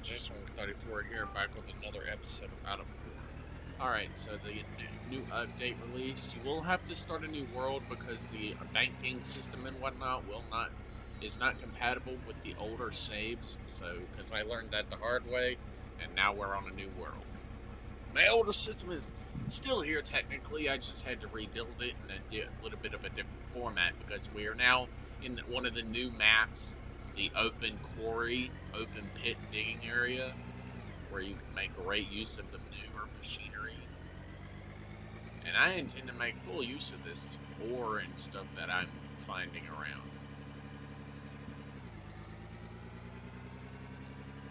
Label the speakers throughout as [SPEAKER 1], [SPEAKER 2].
[SPEAKER 1] Jason34 here, back with another episode of Out of War. Alright, so the new update released. You will have to start a new world because the banking system and whatnot will not is not compatible with the older saves. So, because I learned that the hard way, and now we're on a new world. My older system is still here technically. I just had to rebuild it in a little bit of a different format because we are now in one of the new maps, the open quarry, open pit digging area, where you can make great use of the newer machinery. And I intend to make full use of this ore and stuff that I'm finding around.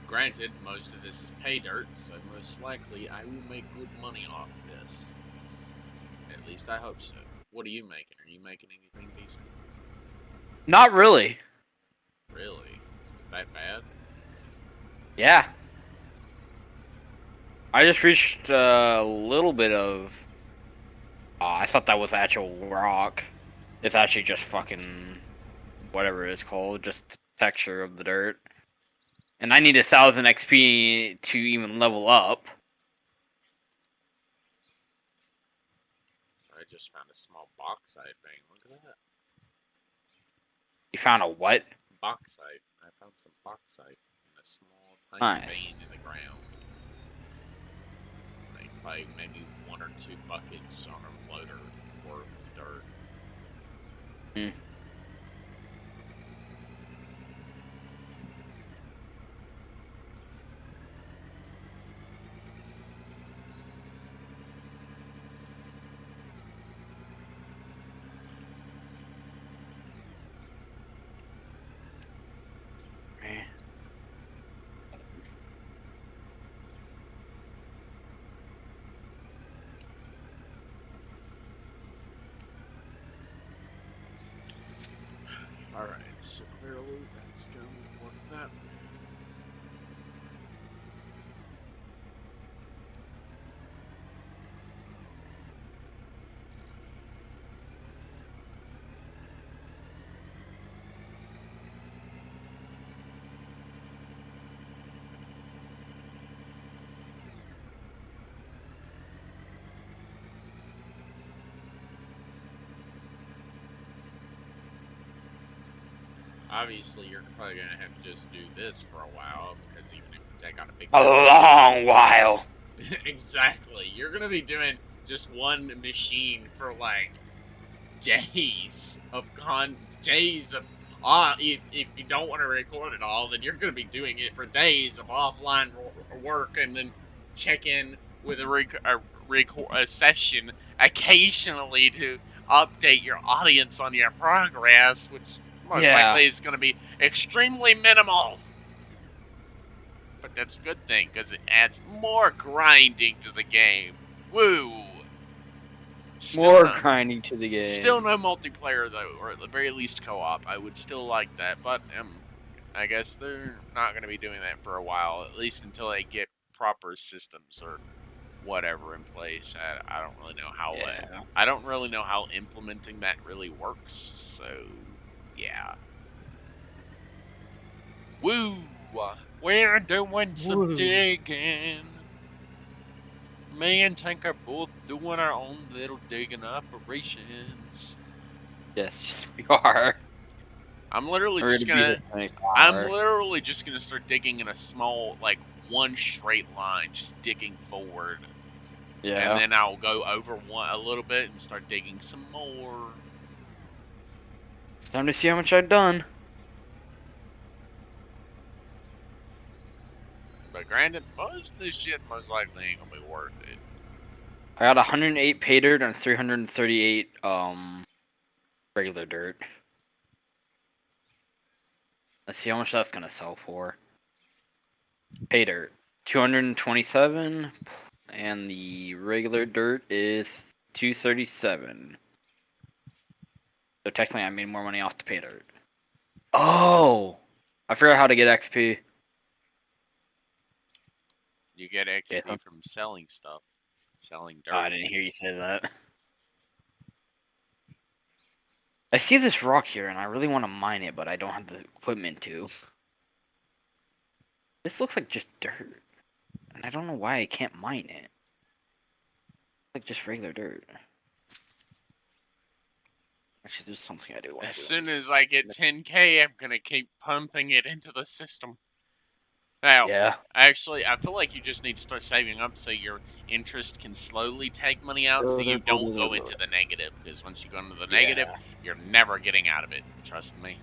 [SPEAKER 1] Granted, most of this is pay dirt, so most likely I will make good money off this. At least I hope so. What are you making? Are you making anything decent?
[SPEAKER 2] Not really.
[SPEAKER 1] Really? Is it that bad?
[SPEAKER 2] Yeah. I just reached a little bit of. I thought that was actual rock. It's actually just fucking whatever it's called, just texture of the dirt. And I need 1,000 XP to even level up.
[SPEAKER 1] I just found a small bauxite vein. Look at that.
[SPEAKER 2] You found a what?
[SPEAKER 1] Bauxite. I found some bauxite in a small, tiny
[SPEAKER 2] Nice.
[SPEAKER 1] vein in the ground. Like maybe one or two buckets on a loader worth of dirt.
[SPEAKER 2] Hmm.
[SPEAKER 1] Alright, so clearly that's going to work that way. Obviously, you're probably going to have to just do this for a while because even if you take on a big
[SPEAKER 2] A long while.
[SPEAKER 1] exactly, you're going to be doing just one machine for like days of days of if you don't want to record it all, then you're going to be doing it for days of offline work and then check in with a session occasionally to update your audience on your progress, which most
[SPEAKER 2] Yeah.
[SPEAKER 1] likely is going to be extremely minimal. But that's a good thing because it adds more grinding to the game. Woo! Still
[SPEAKER 2] More
[SPEAKER 1] no,
[SPEAKER 2] grinding to the
[SPEAKER 1] Still
[SPEAKER 2] game.
[SPEAKER 1] no multiplayer though, or at the very least co-op. I would still like that, but I guess they're not going to be doing that for a while, at least until they get proper systems or whatever in place. I don't really know how
[SPEAKER 2] Yeah.
[SPEAKER 1] I don't really know how implementing that really works. So yeah, woo! We're doing some
[SPEAKER 2] Woo.
[SPEAKER 1] digging. Me and Tank are both doing our own little digging operations.
[SPEAKER 2] Yes, we are.
[SPEAKER 1] I'm literally
[SPEAKER 2] We're
[SPEAKER 1] just
[SPEAKER 2] gonna be here
[SPEAKER 1] gonna
[SPEAKER 2] for the next
[SPEAKER 1] I'm
[SPEAKER 2] hour.
[SPEAKER 1] literally just gonna start digging in a small, like one straight line, just digging forward, and
[SPEAKER 2] Yeah.
[SPEAKER 1] then I'll go over one a little bit and start digging some more.
[SPEAKER 2] Time to see how much I've done.
[SPEAKER 1] But granted, most of this shit most likely ain't gonna be worth it.
[SPEAKER 2] I got 108 pay dirt and 338 regular dirt. Let's see how much that's gonna sell for. Pay dirt 227 and the regular dirt is 237. So technically I made more money off the pay dirt. Oh, I forgot how to get XP.
[SPEAKER 1] You get XP
[SPEAKER 2] Jason?
[SPEAKER 1] from selling stuff, selling
[SPEAKER 2] Oh, I
[SPEAKER 1] dirt.
[SPEAKER 2] didn't hear you say that. I see this rock here and I really want to mine it, but I don't have the equipment to. This looks like just dirt, and I don't know why I can't mine it. It's like just regular dirt. Actually, there's something I do want
[SPEAKER 1] As
[SPEAKER 2] to do.
[SPEAKER 1] soon as I get 10K, I'm gonna keep pumping it into the system. Now,
[SPEAKER 2] Yeah.
[SPEAKER 1] actually, I feel like you just need to start saving up so your interest can slowly take money out so you don't go into the negative. Because once you go into the negative,
[SPEAKER 2] Yeah.
[SPEAKER 1] you're never getting out of it. Trust me.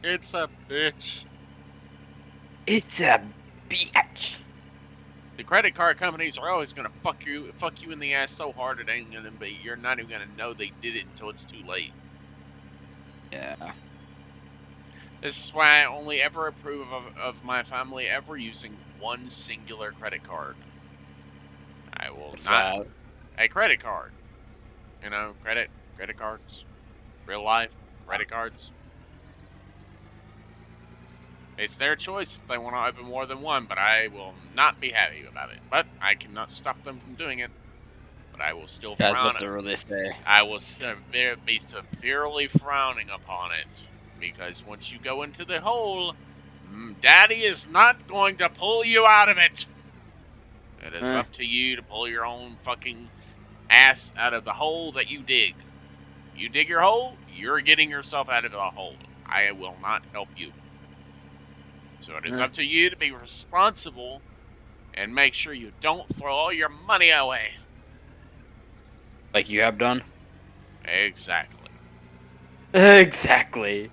[SPEAKER 1] It's a bitch.
[SPEAKER 2] It's a bitch.
[SPEAKER 1] The credit card companies are always gonna fuck you in the ass so hard it ain't gonna be. You're not even gonna know they did it until it's too late.
[SPEAKER 2] Yeah.
[SPEAKER 1] This is why I only ever approve of my family ever using one singular credit card. I will
[SPEAKER 2] What's
[SPEAKER 1] not
[SPEAKER 2] that?
[SPEAKER 1] a credit card. You know, credit cards, real life credit cards. It's their choice if they want to open more than one, but I will not be happy about it. But I cannot stop them from doing it. But I will still
[SPEAKER 2] That's
[SPEAKER 1] frown.
[SPEAKER 2] what they really say.
[SPEAKER 1] I will be severely frowning upon it because once you go into the hole, Daddy is not going to pull you out of it. It is
[SPEAKER 2] Eh,
[SPEAKER 1] up to you to pull your own fucking ass out of the hole that you dig. You dig your hole, you're getting yourself out of the hole. I will not help you. So it is
[SPEAKER 2] eh.
[SPEAKER 1] up to you to be responsible and make sure you don't throw all your money away.
[SPEAKER 2] Like you have done?
[SPEAKER 1] Exactly.
[SPEAKER 2] Exactly.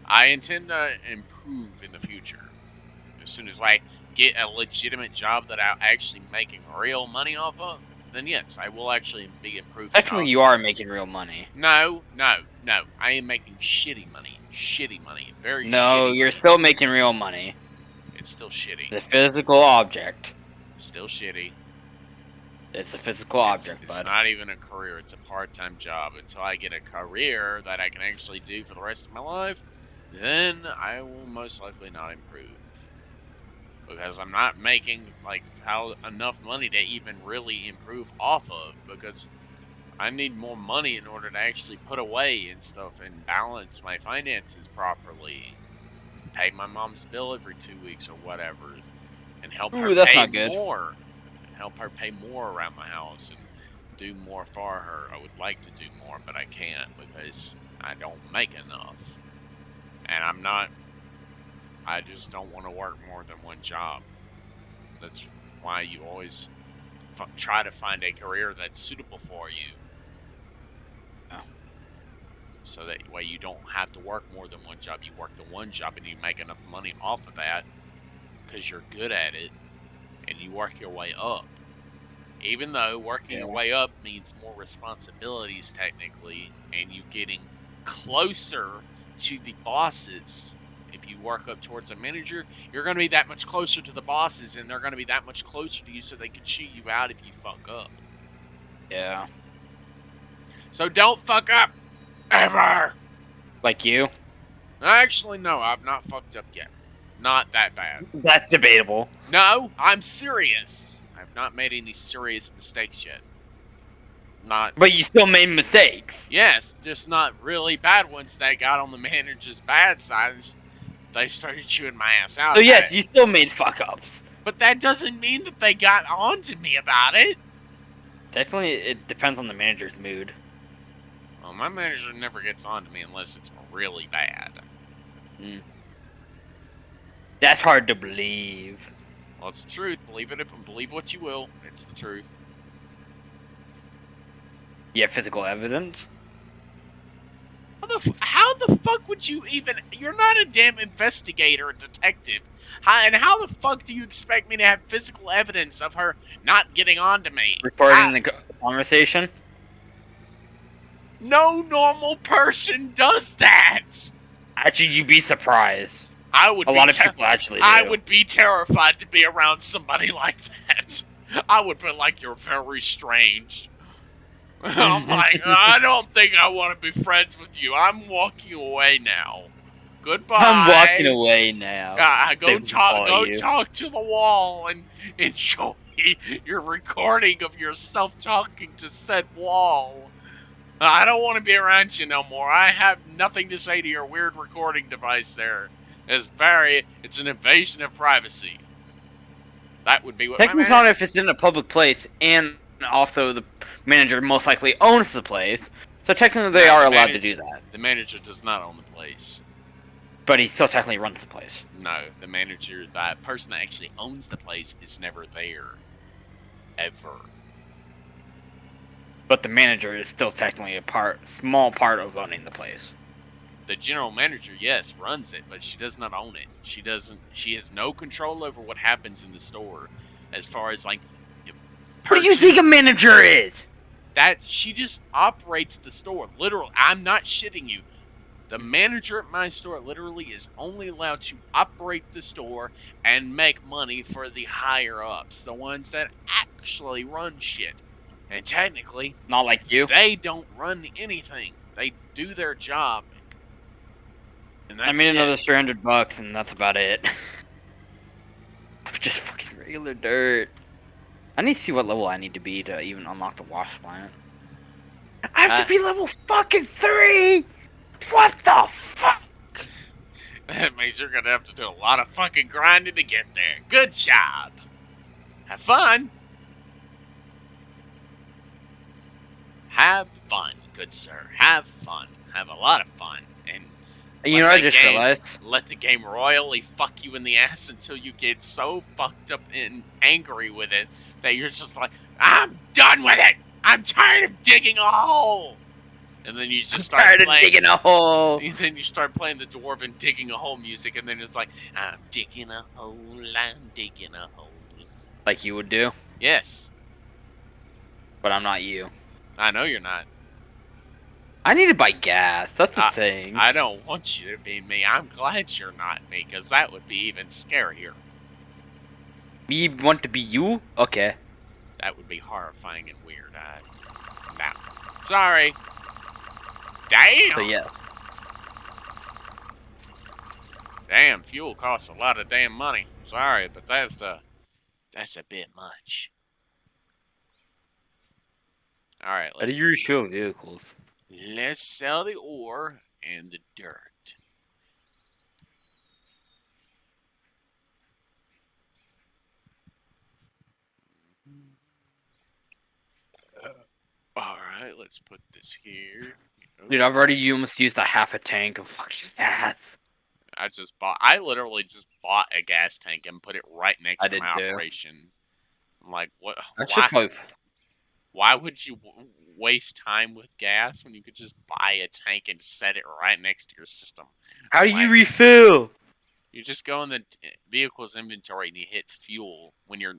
[SPEAKER 1] I intend to improve in the future. As soon as I get a legitimate job that I'm actually making real money off of, then yes, I will actually be improving.
[SPEAKER 2] Technically, you are making real money.
[SPEAKER 1] No, no, no. I am making shitty money. Shitty money. Very
[SPEAKER 2] No,
[SPEAKER 1] shitty
[SPEAKER 2] you're
[SPEAKER 1] money.
[SPEAKER 2] still making real money.
[SPEAKER 1] It's still shitty.
[SPEAKER 2] The physical object.
[SPEAKER 1] Still shitty.
[SPEAKER 2] It's a physical
[SPEAKER 1] It's
[SPEAKER 2] object,
[SPEAKER 1] it's
[SPEAKER 2] bud.
[SPEAKER 1] not even a career. It's a part-time job. Until I get a career that I can actually do for the rest of my life, then I will most likely not improve. Because I'm not making like how enough money to even really improve off of, because I need more money in order to actually put away and stuff and balance my finances properly. Pay my mom's bill every 2 weeks or whatever, and help her
[SPEAKER 2] Ooh, that's
[SPEAKER 1] pay
[SPEAKER 2] not good.
[SPEAKER 1] more. And help her pay more around my house and do more for her. I would like to do more, but I can't because I don't make enough. And I just don't want to work more than one job. That's why you always try to find a career that's suitable for you.
[SPEAKER 2] Yeah.
[SPEAKER 1] So that way you don't have to work more than one job. You work the one job and you make enough money off of that because you're good at it, and you work your way up. Even though working your
[SPEAKER 2] Yeah.
[SPEAKER 1] way up means more responsibilities technically, and you getting closer to the bosses. If you work up towards a manager, you're going to be that much closer to the bosses, and they're going to be that much closer to you so they can shoot you out if you fuck up.
[SPEAKER 2] Yeah.
[SPEAKER 1] So don't fuck up! Ever!
[SPEAKER 2] Like you?
[SPEAKER 1] Actually, no, I've not fucked up yet. Not that bad.
[SPEAKER 2] That's debatable.
[SPEAKER 1] No, I'm serious. I've not made any serious mistakes yet. Not.
[SPEAKER 2] But you still made mistakes.
[SPEAKER 1] Yes, just not really bad ones that got on the manager's bad side. They started chewing my ass out
[SPEAKER 2] So
[SPEAKER 1] about
[SPEAKER 2] yes,
[SPEAKER 1] it.
[SPEAKER 2] you still made fuck ups.
[SPEAKER 1] But that doesn't mean that they got on to me about it.
[SPEAKER 2] Definitely, it depends on the manager's mood.
[SPEAKER 1] Well, my manager never gets on to me unless it's really bad.
[SPEAKER 2] Mm. That's hard to believe.
[SPEAKER 1] Well, it's the truth. Believe what you will. It's the truth.
[SPEAKER 2] You have physical evidence?
[SPEAKER 1] How the fuck would you even? You're not a damn investigator or detective. How the fuck do you expect me to have physical evidence of her not getting on to me?
[SPEAKER 2] Recording the conversation?
[SPEAKER 1] No normal person does that.
[SPEAKER 2] Actually, you'd be surprised.
[SPEAKER 1] I would
[SPEAKER 2] A
[SPEAKER 1] be
[SPEAKER 2] lot of people actually do.
[SPEAKER 1] I would be terrified to be around somebody like that. I would be like, you're very strange. I'm like, I don't think I want to be friends with you. I'm walking away now. Goodbye.
[SPEAKER 2] I'm walking away now.
[SPEAKER 1] Go
[SPEAKER 2] They
[SPEAKER 1] talk.
[SPEAKER 2] follow
[SPEAKER 1] Go
[SPEAKER 2] you.
[SPEAKER 1] talk to the wall and enjoy your recording of yourself talking to said wall. I don't want to be around you no more. I have nothing to say to your weird recording device there. It's an invasion of privacy. That would be what my
[SPEAKER 2] Technically, not
[SPEAKER 1] manager.
[SPEAKER 2] if it's in a public place, and also the manager most likely owns the place. So technically, they
[SPEAKER 1] No,
[SPEAKER 2] are allowed to do that.
[SPEAKER 1] the manager does not own the place.
[SPEAKER 2] But he still technically runs the place.
[SPEAKER 1] No, the person that actually owns the place is never there, ever.
[SPEAKER 2] But the manager is still technically small part of owning the place.
[SPEAKER 1] The general manager, yes, runs it, but she does not own it. She doesn't. She has no control over what happens in the store, as far as like
[SPEAKER 2] What do you
[SPEAKER 1] purchase.
[SPEAKER 2] think a manager is?
[SPEAKER 1] That she just operates the store. Literally, I'm not shitting you. The manager at my store literally is only allowed to operate the store and make money for the higher ups, the ones that actually run shit. And technically,
[SPEAKER 2] Not like you.
[SPEAKER 1] they don't run anything. They do their job, and
[SPEAKER 2] I
[SPEAKER 1] that's
[SPEAKER 2] made
[SPEAKER 1] it.
[SPEAKER 2] another $300, and that's about it. Just fucking regular dirt. I need to see what level I need to be to even unlock the wash plant. I have to
[SPEAKER 1] Ah,
[SPEAKER 2] be level fucking 3! What the fuck?
[SPEAKER 1] that means you're gonna have to do a lot of fucking grinding to get there. Good job. Have fun. Have fun, good sir. Have fun. Have a lot of fun. And
[SPEAKER 2] You
[SPEAKER 1] let
[SPEAKER 2] know, I
[SPEAKER 1] the
[SPEAKER 2] just
[SPEAKER 1] game
[SPEAKER 2] realized.
[SPEAKER 1] let the game royally fuck you in the ass until you get so fucked up and angry with it that you're just like, I'm done with it. I'm tired of digging a hole. And then you just start
[SPEAKER 2] Tired of
[SPEAKER 1] playing.
[SPEAKER 2] digging a hole.
[SPEAKER 1] And then you start playing the dwarven digging a hole music, and then it's like, I'm digging a hole. I'm digging a hole.
[SPEAKER 2] Like you would do,
[SPEAKER 1] Yes,
[SPEAKER 2] but I'm not you.
[SPEAKER 1] I know you're not.
[SPEAKER 2] I need to buy gas. That's the
[SPEAKER 1] I,
[SPEAKER 2] thing.
[SPEAKER 1] I don't want you to be me. I'm glad you're not me, because that would be even scarier.
[SPEAKER 2] Me want to be you? Okay.
[SPEAKER 1] That would be horrifying and weird. Nah. Sorry. Damn.
[SPEAKER 2] So yes.
[SPEAKER 1] Damn, fuel costs a lot of damn money. Sorry, but that's a bit much. All right,
[SPEAKER 2] How do you refuel vehicles?
[SPEAKER 1] let's sell the ore and the dirt. All right, let's put this here.
[SPEAKER 2] Dude, I've already almost used a half a tank of fucking gas.
[SPEAKER 1] I literally just bought a gas tank and put it right
[SPEAKER 2] I
[SPEAKER 1] next to
[SPEAKER 2] did
[SPEAKER 1] my
[SPEAKER 2] too.
[SPEAKER 1] operation. I'm like, what?
[SPEAKER 2] I should probably.
[SPEAKER 1] Why would you waste time with gas when you could just buy a tank and set it right next to your system?
[SPEAKER 2] How do you
[SPEAKER 1] Like,
[SPEAKER 2] refill?
[SPEAKER 1] you just go in the vehicle's inventory and you hit fuel when your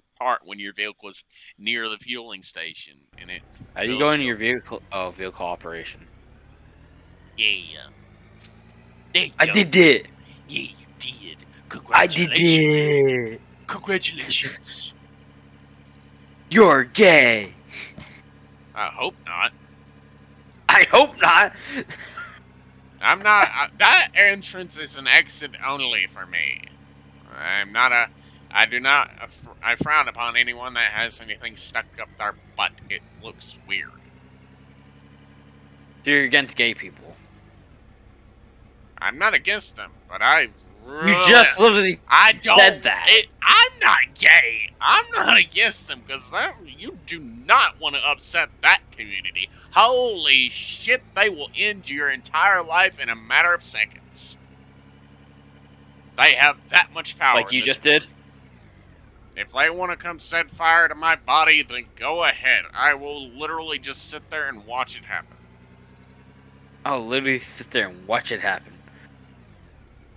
[SPEAKER 1] vehicle's near the fueling station and it
[SPEAKER 2] How do you go
[SPEAKER 1] fills
[SPEAKER 2] into
[SPEAKER 1] you
[SPEAKER 2] your
[SPEAKER 1] up.
[SPEAKER 2] vehicle? Oh, vehicle operation.
[SPEAKER 1] Yeah, there you
[SPEAKER 2] I
[SPEAKER 1] go.
[SPEAKER 2] did it.
[SPEAKER 1] Yeah, you did.
[SPEAKER 2] I did
[SPEAKER 1] Congratulations.
[SPEAKER 2] it.
[SPEAKER 1] Congratulations.
[SPEAKER 2] You're gay.
[SPEAKER 1] I hope not.
[SPEAKER 2] I hope not.
[SPEAKER 1] I'm not. That entrance is an exit only for me. I'm not a. I do not. I frown upon anyone that has anything stuck up their butt. It looks weird.
[SPEAKER 2] So you're against gay people.
[SPEAKER 1] I'm not against them, but I
[SPEAKER 2] You
[SPEAKER 1] really.
[SPEAKER 2] just literally
[SPEAKER 1] I
[SPEAKER 2] said
[SPEAKER 1] don't.
[SPEAKER 2] that.
[SPEAKER 1] I'm not gay. I'm not against them because you do not want to upset that community. Holy shit! They will end your entire life in a matter of seconds. They have that much power
[SPEAKER 2] Like
[SPEAKER 1] in
[SPEAKER 2] you
[SPEAKER 1] this
[SPEAKER 2] just
[SPEAKER 1] world.
[SPEAKER 2] did.
[SPEAKER 1] If they want to come set fire to my body, then go ahead. I will literally just sit there and watch it happen.
[SPEAKER 2] I'll literally sit there and watch it happen.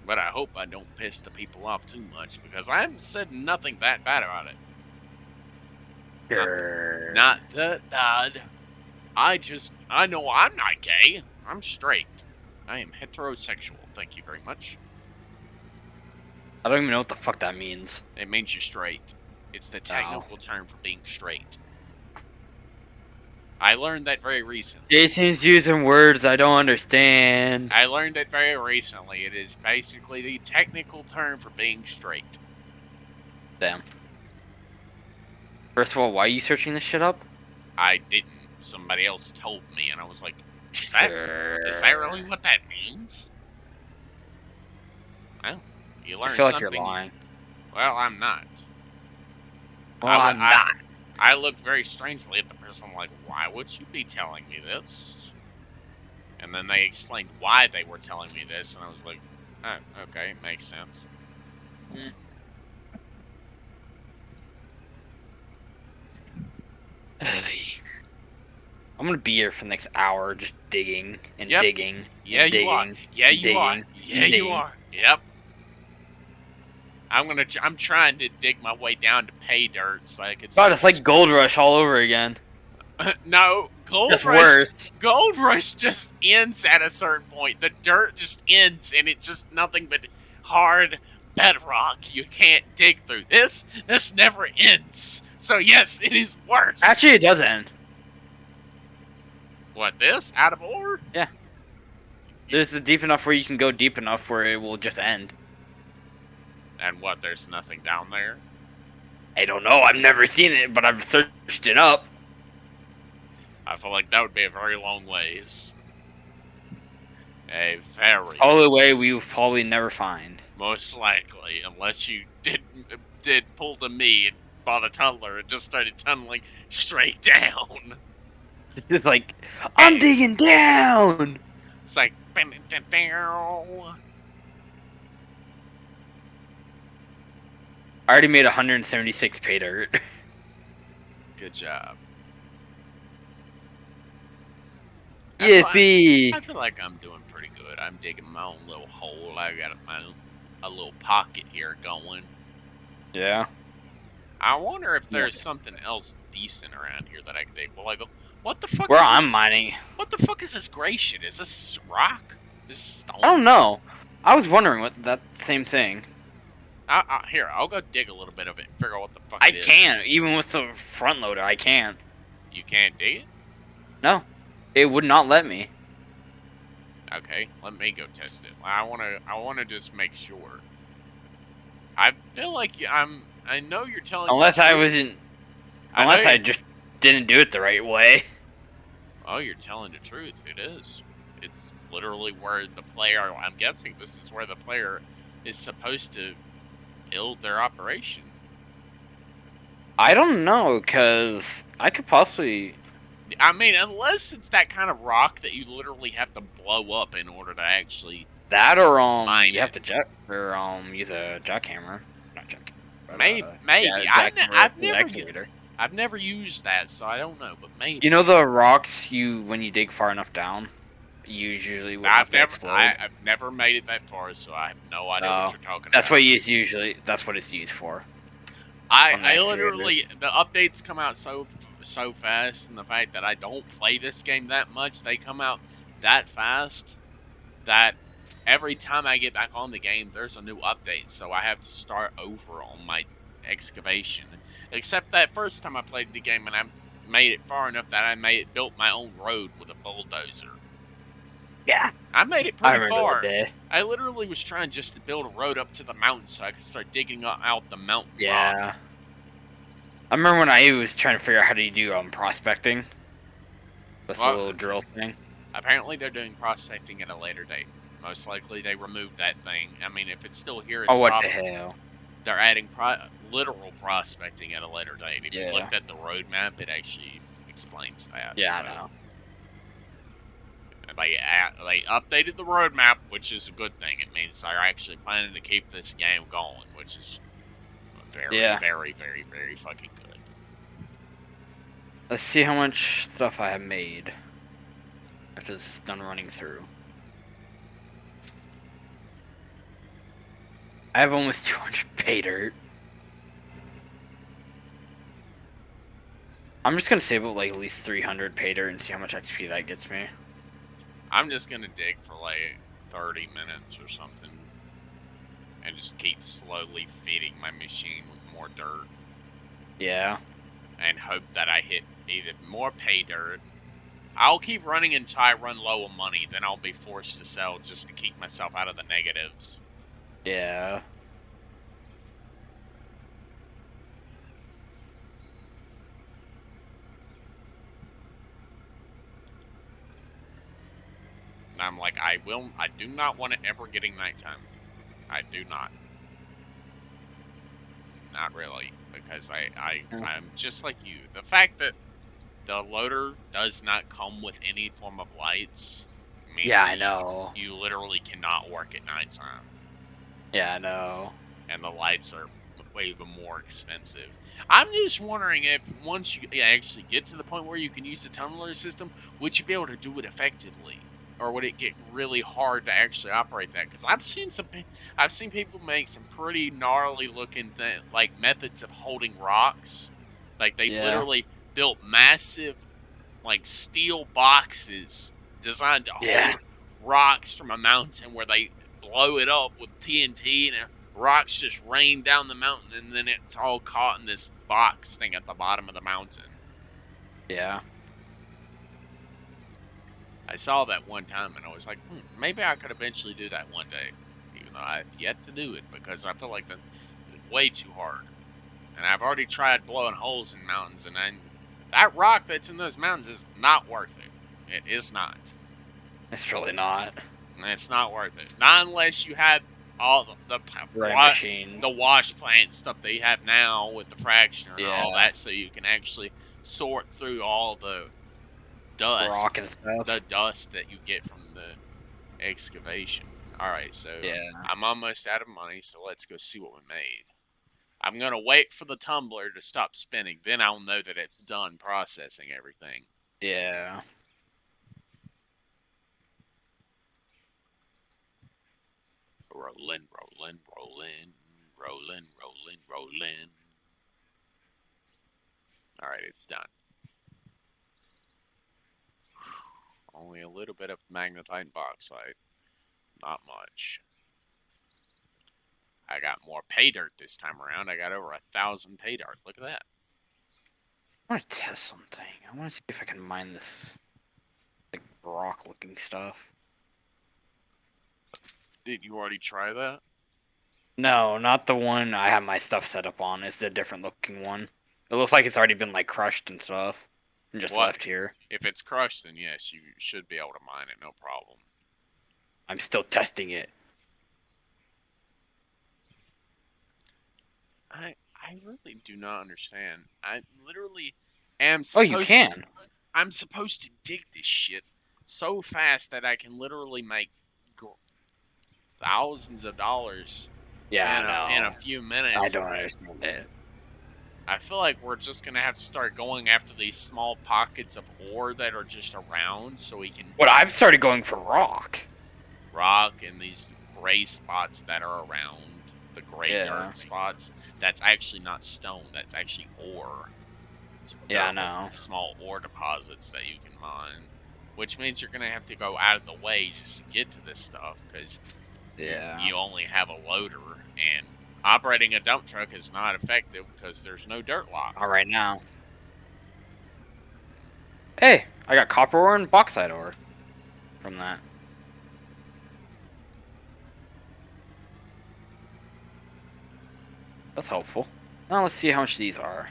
[SPEAKER 1] But I hope I don't piss the people off too much because I haven't said nothing that bad about it.
[SPEAKER 2] Sure.
[SPEAKER 1] Not that bad. I know I'm not gay. I'm straight. I am heterosexual. Thank you very much.
[SPEAKER 2] I don't even know what the fuck that means.
[SPEAKER 1] It means you're straight. It's the technical term for being straight. I learned that very recently.
[SPEAKER 2] Jason's using words I don't understand.
[SPEAKER 1] I learned that very recently. It is basically the technical term for being straight.
[SPEAKER 2] Damn. First of all, why are you searching this shit up?
[SPEAKER 1] I didn't. Somebody else told me, and I was like, is that really what that means? Well, You
[SPEAKER 2] I
[SPEAKER 1] learn
[SPEAKER 2] feel like you're
[SPEAKER 1] something.
[SPEAKER 2] lying.
[SPEAKER 1] Well, I'm not.
[SPEAKER 2] Well, I'm
[SPEAKER 1] I
[SPEAKER 2] not.
[SPEAKER 1] I looked very strangely at the person. I'm like, why would you be telling me this? And then they explained why they were telling me this, and I was like, oh, okay, makes sense.
[SPEAKER 2] Mm. I'm gonna be here for the next hour just digging and
[SPEAKER 1] Yep.
[SPEAKER 2] digging
[SPEAKER 1] Yeah,
[SPEAKER 2] and
[SPEAKER 1] you are.
[SPEAKER 2] digging
[SPEAKER 1] Yeah,
[SPEAKER 2] and
[SPEAKER 1] you are.
[SPEAKER 2] digging
[SPEAKER 1] Yeah,
[SPEAKER 2] and
[SPEAKER 1] you
[SPEAKER 2] digging.
[SPEAKER 1] are. Yep. I'm trying to dig my way down to pay dirt so I could
[SPEAKER 2] God,
[SPEAKER 1] start.
[SPEAKER 2] it's like Gold Rush all over again.
[SPEAKER 1] No,
[SPEAKER 2] Just worse.
[SPEAKER 1] Gold Rush just ends at a certain point. The dirt just ends, and it's just nothing but hard bedrock. You can't dig through this. This never ends. So yes, it is worse.
[SPEAKER 2] Actually, it does end.
[SPEAKER 1] What this out of ore?
[SPEAKER 2] Yeah. There's a deep enough where you can go deep enough where it will just end.
[SPEAKER 1] And what? There's nothing down there.
[SPEAKER 2] I don't know. I've never seen it, but I've searched it up.
[SPEAKER 1] I feel like that would be a very long ways. A very
[SPEAKER 2] All the way we will probably never find.
[SPEAKER 1] most likely, unless you did pull to me and bought a tunneler and just started tunneling straight down.
[SPEAKER 2] It's just like, I'm
[SPEAKER 1] Hey,
[SPEAKER 2] digging down!
[SPEAKER 1] it's like
[SPEAKER 2] I already made 176 pay dirt.
[SPEAKER 1] good job. I feel like,
[SPEAKER 2] Yippee!
[SPEAKER 1] I feel like I'm doing pretty good. I'm digging my own little hole. I got a little pocket here going.
[SPEAKER 2] Yeah.
[SPEAKER 1] I wonder if
[SPEAKER 2] Yeah.
[SPEAKER 1] there's something else decent around here that I can dig. Well, I go, what the fuck
[SPEAKER 2] Where
[SPEAKER 1] is
[SPEAKER 2] I'm
[SPEAKER 1] this?
[SPEAKER 2] mining,
[SPEAKER 1] What the fuck is this gray shit? Is this rock? Is this
[SPEAKER 2] I don't
[SPEAKER 1] stone?
[SPEAKER 2] know. I was wondering what that same thing.
[SPEAKER 1] Here, I'll go dig a little bit of it and figure out what the fuck
[SPEAKER 2] I
[SPEAKER 1] it is.
[SPEAKER 2] can't, even with the front loader, I can't.
[SPEAKER 1] You can't dig it?
[SPEAKER 2] No. It would not let me.
[SPEAKER 1] Okay, let me go test it. I wanna just make sure. I feel like I know you're telling the
[SPEAKER 2] Unless I
[SPEAKER 1] truth.
[SPEAKER 2] wasn't,
[SPEAKER 1] I know
[SPEAKER 2] unless
[SPEAKER 1] you.
[SPEAKER 2] I just didn't do it the right way.
[SPEAKER 1] Oh, you're telling the truth. It is. It's literally where the player. I'm guessing this is where the player is supposed to build their operation.
[SPEAKER 2] I don't know, cause I could possibly
[SPEAKER 1] I mean, unless it's that kind of rock that you literally have to blow up in order to actually
[SPEAKER 2] that or
[SPEAKER 1] mine
[SPEAKER 2] you have
[SPEAKER 1] it.
[SPEAKER 2] to jack or use a jackhammer, not jack, but
[SPEAKER 1] Maybe
[SPEAKER 2] yeah, jackhammer
[SPEAKER 1] I've
[SPEAKER 2] with an
[SPEAKER 1] never
[SPEAKER 2] excavator.
[SPEAKER 1] I've never used that, so I don't know. But
[SPEAKER 2] You
[SPEAKER 1] maybe
[SPEAKER 2] know the rocks you when you dig far enough down, you usually will have to explode.
[SPEAKER 1] I've never made it that far, so I have no idea what
[SPEAKER 2] Oh,
[SPEAKER 1] you're talking
[SPEAKER 2] that's what
[SPEAKER 1] about.
[SPEAKER 2] that's what it's used for on the
[SPEAKER 1] I
[SPEAKER 2] excavator.
[SPEAKER 1] literally the updates come out so fast, and the fact that I don't play this game that much, they come out that fast that every time I get back on the game, there's a new update, so I have to start over on my excavation. Except that first time I played the game, and I made it far enough that I made built my own road with a bulldozer.
[SPEAKER 2] Yeah,
[SPEAKER 1] I made it
[SPEAKER 2] I
[SPEAKER 1] pretty
[SPEAKER 2] remember that
[SPEAKER 1] far.
[SPEAKER 2] day.
[SPEAKER 1] I literally was trying just to build a road up to the mountain so I could start digging out the mountain rock.
[SPEAKER 2] Yeah, I remember when I was trying to figure out how to do prospecting with the
[SPEAKER 1] Well,
[SPEAKER 2] little drill thing.
[SPEAKER 1] apparently they're doing prospecting at a later date. Most likely they removed that thing. I mean, if it's still here,
[SPEAKER 2] Oh,
[SPEAKER 1] it's
[SPEAKER 2] what the
[SPEAKER 1] probably
[SPEAKER 2] hell?
[SPEAKER 1] they're adding literal prospecting at a later date. If you
[SPEAKER 2] Yeah,
[SPEAKER 1] looked at the roadmap, it actually explains that.
[SPEAKER 2] yeah, I
[SPEAKER 1] So
[SPEAKER 2] know.
[SPEAKER 1] they updated the roadmap, which is a good thing. It means they're actually planning to keep this game going, which is very,
[SPEAKER 2] Yeah,
[SPEAKER 1] very, very, very fucking good.
[SPEAKER 2] let's see how much stuff I have made after this is done running through. I have almost 200 pay dirt. I'm just gonna save up like at least 300 pay dirt and see how much XP that gets me.
[SPEAKER 1] I'm just gonna dig for like 30 minutes or something, and just keep slowly feeding my machine with more dirt,
[SPEAKER 2] Yeah,
[SPEAKER 1] and hope that I hit either more pay dirt. I'll keep running until I run low on money, then I'll be forced to sell just to keep myself out of the negatives.
[SPEAKER 2] yeah.
[SPEAKER 1] And I'm like, I do not want it ever getting nighttime. I do not. not really, because
[SPEAKER 2] Yeah,
[SPEAKER 1] I'm just like you. The fact that the loader does not come with any form of lights
[SPEAKER 2] yeah,
[SPEAKER 1] means that
[SPEAKER 2] I know.
[SPEAKER 1] you literally cannot work at nighttime,
[SPEAKER 2] Yeah, I know.
[SPEAKER 1] and the lights are way even more expensive. I'm just wondering if once you actually get to the point where you can use the tunneler system, would you be able to do it effectively, or would it get really hard to actually operate that? Because I've seen people make some pretty gnarly looking like methods of holding rocks. Like they've
[SPEAKER 2] Yeah,
[SPEAKER 1] literally built massive like steel boxes designed to
[SPEAKER 2] yeah,
[SPEAKER 1] hold rocks from a mountain where they blow it up with TNT and rocks just rain down the mountain and then it's all caught in this box thing at the bottom of the mountain.
[SPEAKER 2] yeah.
[SPEAKER 1] I saw that one time and I was like, maybe I could eventually do that one day, even though I've yet to do it because I feel like that's way too hard. And I've already tried blowing holes in mountains, and that rock that's in those mountains is not worth it. It is not.
[SPEAKER 2] It's really not.
[SPEAKER 1] It's not worth it. Not unless you had all
[SPEAKER 2] Right machines.
[SPEAKER 1] the wash plant stuff they have now with the fractioner and all
[SPEAKER 2] Yeah,
[SPEAKER 1] that, so you can actually sort through all dust,
[SPEAKER 2] rock and stuff.
[SPEAKER 1] the dust that you get from the excavation. All right, so
[SPEAKER 2] Yeah,
[SPEAKER 1] I'm almost out of money, so let's go see what we made. I'm gonna wait for the tumbler to stop spinning, then I'll know that it's done processing everything.
[SPEAKER 2] yeah.
[SPEAKER 1] Rolling, rolling, rolling, rolling, rolling, rolling. All right, it's done. Only a little bit of magnetite and bauxite. Not much. I got more pay dirt this time around. I got over 1,000 pay dirt. Look at that.
[SPEAKER 2] I want to test something. I want to see if I can mine this like rock-looking stuff.
[SPEAKER 1] Did you already try that?
[SPEAKER 2] No, not the one I have my stuff set up on. It's a different looking one. It looks like it's already been like crushed and stuff, and just
[SPEAKER 1] What?
[SPEAKER 2] left here.
[SPEAKER 1] If it's crushed, then yes, you should be able to mine it, no problem.
[SPEAKER 2] I'm still testing it.
[SPEAKER 1] I really do not understand. I literally am
[SPEAKER 2] Oh, you
[SPEAKER 1] supposed to.
[SPEAKER 2] can.
[SPEAKER 1] I'm supposed to dig this shit so fast that I can literally make thousands of dollars
[SPEAKER 2] Yeah, I
[SPEAKER 1] in
[SPEAKER 2] know.
[SPEAKER 1] a few
[SPEAKER 2] I
[SPEAKER 1] minutes.
[SPEAKER 2] don't understand it.
[SPEAKER 1] I feel like we're just gonna have to start going after these small pockets of ore that are just around, so we can
[SPEAKER 2] What I've started going for rock.
[SPEAKER 1] rock in these gray spots that are around the gray
[SPEAKER 2] Yeah.
[SPEAKER 1] dirt spots. That's actually not stone. That's actually ore.
[SPEAKER 2] Yeah,
[SPEAKER 1] They're
[SPEAKER 2] I know.
[SPEAKER 1] small ore deposits that you can mine, which means you're gonna have to go out of the way just to get to this stuff because
[SPEAKER 2] Yeah.
[SPEAKER 1] you only have a loader and operating a dump truck is not effective because there's no dirt
[SPEAKER 2] All
[SPEAKER 1] lock.
[SPEAKER 2] right now. Hey, I got copper ore and bauxite ore from that. That's helpful. Now let's see how much these are.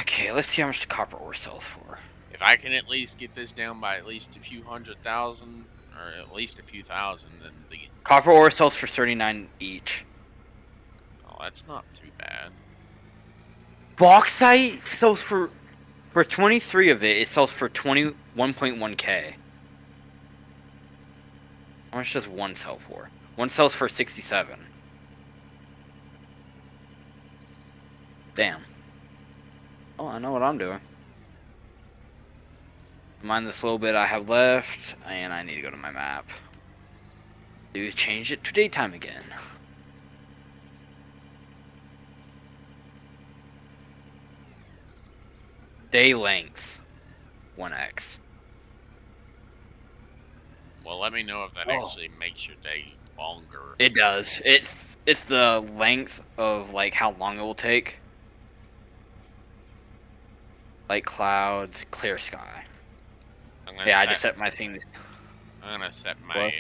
[SPEAKER 2] Okay, let's see how much the copper ore sells for.
[SPEAKER 1] If I can at least get this down by at least a few 100,000 or at least a few thousand, then the
[SPEAKER 2] Copper ore sells for 39 each.
[SPEAKER 1] oh, that's not too bad.
[SPEAKER 2] Bauxite sells for 23 of it. It sells for 21.1k. How much does one sell for? One sells for 67. Damn. Oh, I know what I'm doing. Mine this little bit I have left, and I need to go to my map. Do change it to daytime again. Day length 1x.
[SPEAKER 1] Well, let me know if that
[SPEAKER 2] Oh,
[SPEAKER 1] actually makes your day longer.
[SPEAKER 2] it does. It's the length of like how long it will take. Light clouds, clear sky.
[SPEAKER 1] I'm gonna
[SPEAKER 2] Yeah, I
[SPEAKER 1] set
[SPEAKER 2] just set my thing.
[SPEAKER 1] I'm gonna set my
[SPEAKER 2] What?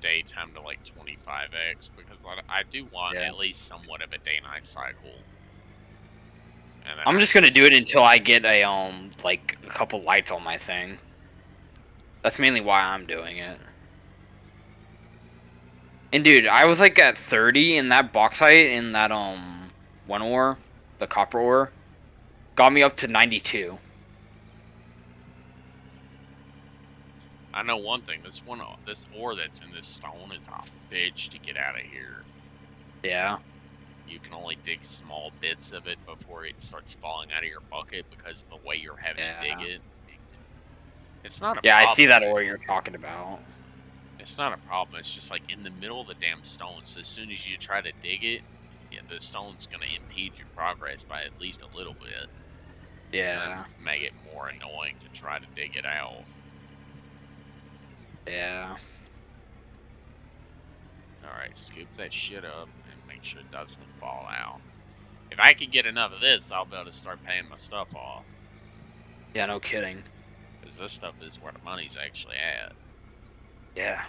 [SPEAKER 1] daytime to like 25x because I do want
[SPEAKER 2] Yeah.
[SPEAKER 1] at least somewhat of a day-night cycle. And then
[SPEAKER 2] I'm
[SPEAKER 1] I
[SPEAKER 2] just
[SPEAKER 1] can
[SPEAKER 2] gonna do
[SPEAKER 1] just
[SPEAKER 2] it until I get a like a couple lights on my thing. That's mainly why I'm doing it. And dude, I was like at 30 in that bauxite in that one ore, the copper ore, got me up to 92.
[SPEAKER 1] I know one thing. This ore that's in this stone is a bitch to get out of here.
[SPEAKER 2] Yeah.
[SPEAKER 1] You can only dig small bits of it before it starts falling out of your bucket because of the way you're having to dig
[SPEAKER 2] Yeah.
[SPEAKER 1] it. It's not a
[SPEAKER 2] Yeah, I see
[SPEAKER 1] problem.
[SPEAKER 2] that ore you're talking about.
[SPEAKER 1] It's not a problem. It's just like in the middle of the damn stone. So as soon as you try to dig it, yeah, the stone's gonna impede your progress by at least a little bit. It's gonna
[SPEAKER 2] Yeah.
[SPEAKER 1] make it more annoying to try to dig it out.
[SPEAKER 2] Yeah.
[SPEAKER 1] Alright, scoop that shit up and make sure it doesn't fall out. If I can get enough of this, I'll be able to start paying my stuff off.
[SPEAKER 2] Yeah, no kidding.
[SPEAKER 1] Because this stuff is where the money's actually at.
[SPEAKER 2] Yeah.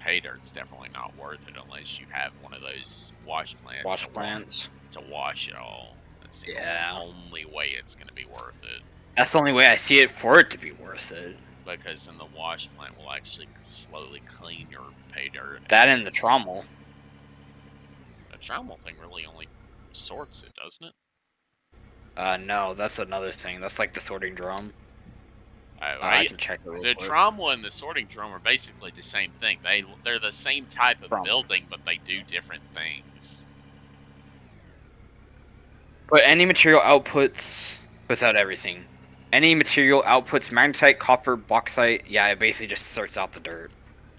[SPEAKER 1] Pay dirt's definitely not worth it unless you have one of those wash plants
[SPEAKER 2] Wash plants.
[SPEAKER 1] to wash it all. That's the
[SPEAKER 2] Yeah.
[SPEAKER 1] only way it's going to be worth it.
[SPEAKER 2] That's the only way I see it for it to be worth it.
[SPEAKER 1] Because then the wash plant will actually slowly clean your pay dirt.
[SPEAKER 2] That and the trommel.
[SPEAKER 1] The trommel thing really only sorts it, doesn't it?
[SPEAKER 2] No, that's another thing. That's like the sorting drum. I can check it real
[SPEAKER 1] The
[SPEAKER 2] quick.
[SPEAKER 1] trommel and the sorting drum are basically the same thing. They're the same type of
[SPEAKER 2] Trommel.
[SPEAKER 1] building, but they do different things.
[SPEAKER 2] But any material outputs without everything. Any material outputs magnetite, copper, bauxite. Yeah, it basically just sorts out the dirt.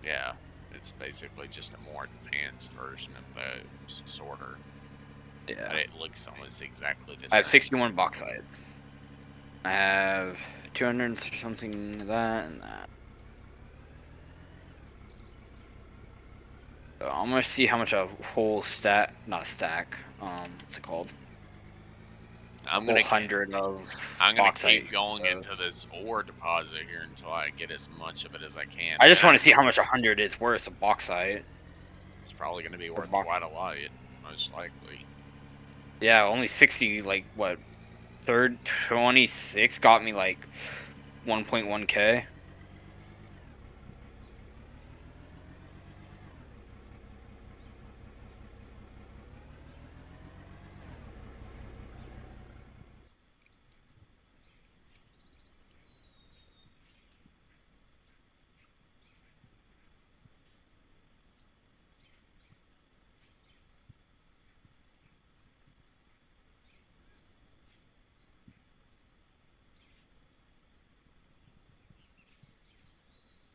[SPEAKER 1] Yeah, it's basically just a more advanced version of the sorter.
[SPEAKER 2] Yeah.
[SPEAKER 1] But it looks almost exactly the
[SPEAKER 2] I
[SPEAKER 1] same.
[SPEAKER 2] have 61 bauxite. I have 200 something of that and that. So I'm gonna see how much a whole stack, not a stack, what's it called?
[SPEAKER 1] I'm
[SPEAKER 2] Whole
[SPEAKER 1] gonna
[SPEAKER 2] 100 of
[SPEAKER 1] I'm gonna
[SPEAKER 2] bauxite.
[SPEAKER 1] keep going into this ore deposit here until I get as much of it as I can.
[SPEAKER 2] I just want to see how much 100 is worth of bauxite.
[SPEAKER 1] It's probably gonna be
[SPEAKER 2] Or
[SPEAKER 1] worth
[SPEAKER 2] bauxite.
[SPEAKER 1] quite a lot, most likely.
[SPEAKER 2] Yeah, only 60, like, what, third 26 got me, like, 1.1k.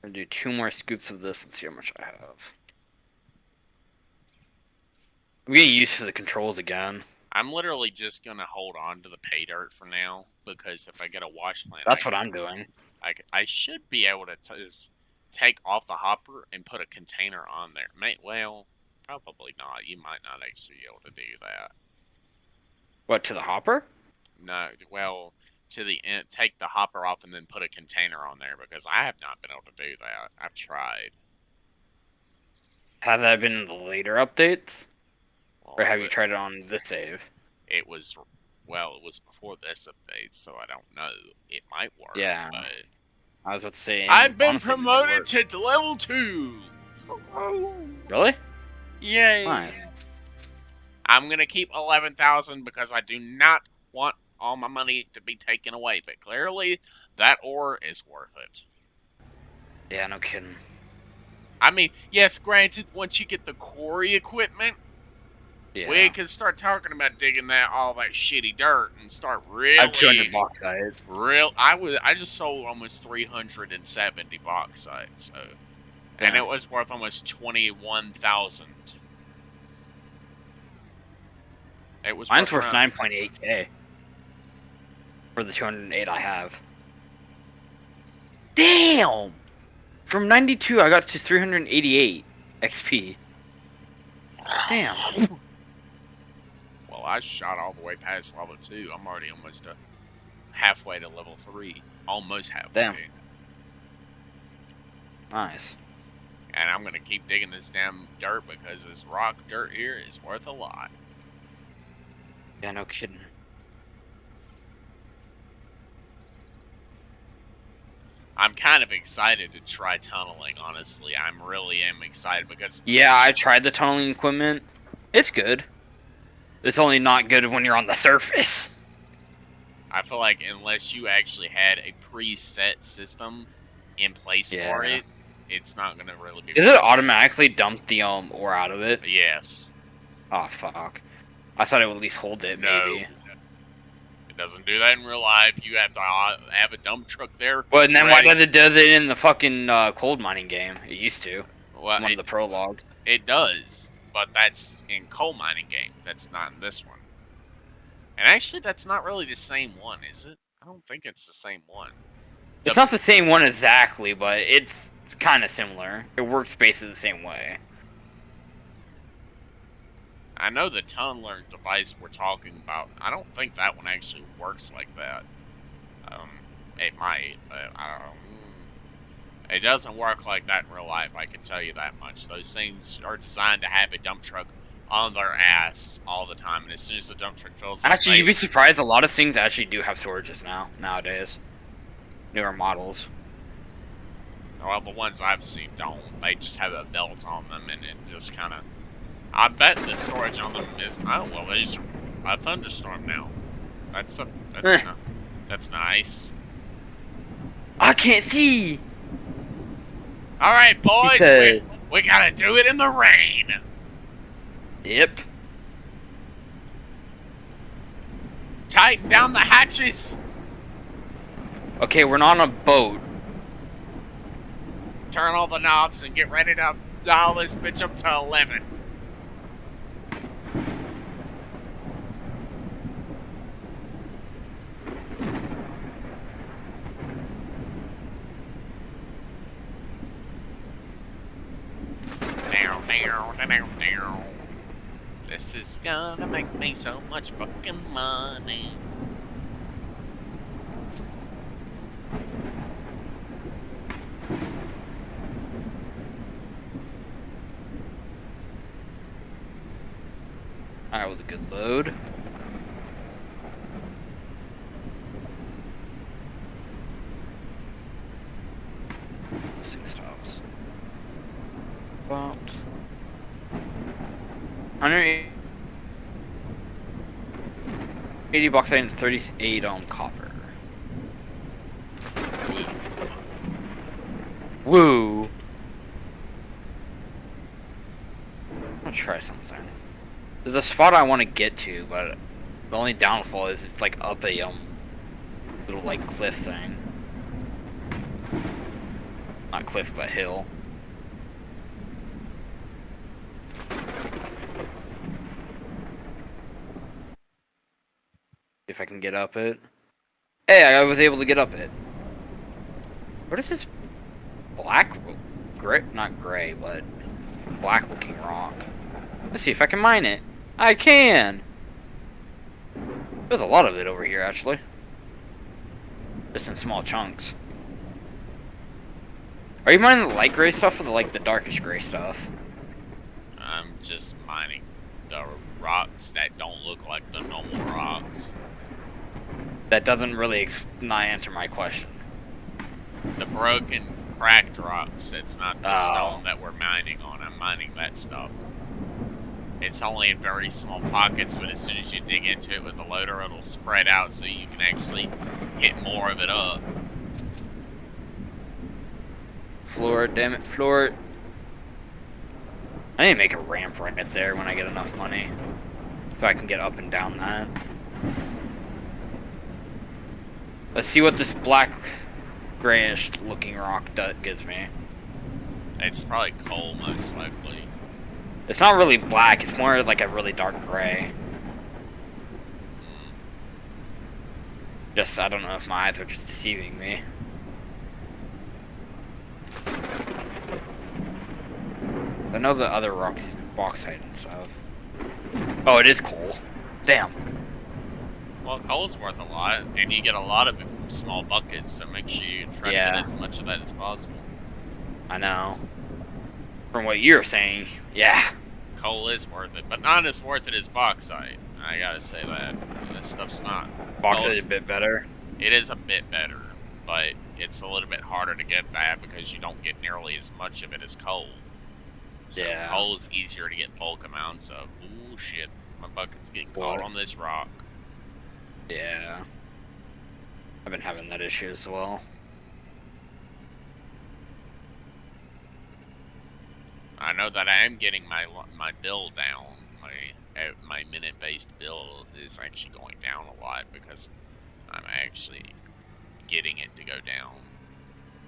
[SPEAKER 2] I'm gonna do 2 more scoops of this and see how much I have. I'm getting used to the controls again.
[SPEAKER 1] I'm literally just gonna hold on to the pay dirt for now because if I get a wash plant,
[SPEAKER 2] That's what I'm doing.
[SPEAKER 1] I should be able to just take off the hopper and put a container on there. Well, probably not. You might not actually be able to do that.
[SPEAKER 2] What, to the hopper?
[SPEAKER 1] No, well, to the end, take the hopper off and then put a container on there because I have not been able to do that. I've tried.
[SPEAKER 2] Has that been in the later updates? Or
[SPEAKER 1] Well,
[SPEAKER 2] have you tried it on this save?
[SPEAKER 1] it was, well, it was before this update, so I don't know. It might work,
[SPEAKER 2] Yeah.
[SPEAKER 1] but
[SPEAKER 2] I was about to say,
[SPEAKER 1] I've been
[SPEAKER 2] honestly, it might
[SPEAKER 1] promoted
[SPEAKER 2] work.
[SPEAKER 1] to level 2.
[SPEAKER 2] Really?
[SPEAKER 1] Yay!
[SPEAKER 2] Nice.
[SPEAKER 1] I'm gonna keep 11,000 because I do not want all my money to be taken away. But clearly, that ore is worth it.
[SPEAKER 2] Yeah, no kidding.
[SPEAKER 1] I mean, yes, granted, once you get the quarry equipment,
[SPEAKER 2] Yeah.
[SPEAKER 1] we can start talking about digging all that shitty dirt and start
[SPEAKER 2] I have 200
[SPEAKER 1] really,
[SPEAKER 2] bauxite.
[SPEAKER 1] I just sold almost 370 bauxite, so, and
[SPEAKER 2] Yeah.
[SPEAKER 1] it was worth almost 21,000. It was
[SPEAKER 2] Mine's
[SPEAKER 1] worth
[SPEAKER 2] worth
[SPEAKER 1] around.
[SPEAKER 2] 9.8k for the 208 I have. Damn! From 92, I got to 388 XP. Damn.
[SPEAKER 1] Well, I shot all the way past level 2. I'm already almost halfway to level 3. Almost
[SPEAKER 2] Damn.
[SPEAKER 1] halfway.
[SPEAKER 2] Nice.
[SPEAKER 1] And I'm going to keep digging this damn dirt because this rock dirt here is worth a lot.
[SPEAKER 2] Yeah, no kidding.
[SPEAKER 1] I'm kind of excited to try tunneling. Honestly, I'm really am excited because
[SPEAKER 2] Yeah, I tried the tunneling equipment. It's good. It's only not good when you're on the surface.
[SPEAKER 1] I feel like unless you actually had a preset system in place for
[SPEAKER 2] Yeah.
[SPEAKER 1] it, it's not going to really be
[SPEAKER 2] Does it
[SPEAKER 1] worth it.
[SPEAKER 2] automatically dump the ore out of it?
[SPEAKER 1] Yes.
[SPEAKER 2] Oh fuck. I thought it would at least hold it,
[SPEAKER 1] No.
[SPEAKER 2] maybe.
[SPEAKER 1] It doesn't do that in real life. You have to have a dump truck there
[SPEAKER 2] But and then why
[SPEAKER 1] ready.
[SPEAKER 2] does it do it in the fucking cold mining game? It used to.
[SPEAKER 1] Well,
[SPEAKER 2] One of the prologues.
[SPEAKER 1] it does, but that's in coal mining game. That's not in this one. And actually, that's not really the same one, is it? I don't think it's the same one.
[SPEAKER 2] It's
[SPEAKER 1] The
[SPEAKER 2] not the same one exactly, but it's kind of similar. It works basically the same way.
[SPEAKER 1] I know the tunneler device we're talking about. I don't think that one actually works like that. Um, it might, but I don't. It doesn't work like that in real life. I can tell you that much. Those things are designed to have a dump truck on their ass all the time, and as soon as the dump truck fills up,
[SPEAKER 2] Actually, you'd be surprised. A lot of things actually do have storages nowadays. Newer models.
[SPEAKER 1] well, the ones I've seen don't. They just have a belt on them, and it just kind of. I bet the storage on them is. Oh well, there's a thunderstorm now. That's a,
[SPEAKER 2] Eh,
[SPEAKER 1] that's nice.
[SPEAKER 2] I can't see.
[SPEAKER 1] All right,
[SPEAKER 2] He
[SPEAKER 1] boys,
[SPEAKER 2] said,
[SPEAKER 1] we gotta do it in the rain.
[SPEAKER 2] "Yep."
[SPEAKER 1] Tighten down the hatches.
[SPEAKER 2] Okay, we're not on a boat.
[SPEAKER 1] Turn all the knobs and get ready to dial this bitch up to 11. Down, down, down, down. This is gonna make me so much fucking money.
[SPEAKER 2] That was a good load. This thing stops. About 180 bauxite and 38 on copper. Woo! I'm gonna try something. There's a spot I want to get to, but the only downfall is it's like up a little like cliff thing. Not cliff, but hill. If I can get up it. Hey, I was able to get up it. What is this black, gray, not gray, but black looking rock? Let's see if I can mine it. I can! There's a lot of it over here, actually. Just in small chunks. Are you mining the light gray stuff or the darkest gray stuff?
[SPEAKER 1] I'm just mining the rocks that don't look like the normal rocks.
[SPEAKER 2] That doesn't really not answer my question.
[SPEAKER 1] The broken, cracked rocks, it's not the
[SPEAKER 2] Oh.
[SPEAKER 1] stone that we're mining on. I'm mining that stuff. It's only in very small pockets, but as soon as you dig into it with a loader, it'll spread out so you can actually hit more of it up.
[SPEAKER 2] Floor, damn it, floor. I need to make a ramp right there when I get enough money. So I can get up and down that. Let's see what this black, grayish looking rock gives me.
[SPEAKER 1] It's probably coal, most likely.
[SPEAKER 2] It's not really black, it's more like a really dark gray. Just, I don't know if my eyes are just deceiving me. I know the other rocks, bauxite and stuff. Oh, it is coal. Damn.
[SPEAKER 1] Well, coal's worth a lot, and you get a lot of it from small buckets, so make sure you try to get as much of that as possible.
[SPEAKER 2] I know. From what you're saying, yeah.
[SPEAKER 1] Coal is worth it, but not as worth it as bauxite. I gotta say that. This stuff's not.
[SPEAKER 2] Bauxite is a bit better.
[SPEAKER 1] It is a bit better. but it's a little bit harder to get that because you don't get nearly as much of it as coal. So
[SPEAKER 2] Yeah.
[SPEAKER 1] coal is easier to get bulk amounts of. Ooh, shit. My bucket's getting caught
[SPEAKER 2] What?
[SPEAKER 1] on this rock.
[SPEAKER 2] Yeah. I've been having that issue as well.
[SPEAKER 1] I know that I am getting my bill down. My minute based bill is actually going down a lot because I'm actually getting it to go down,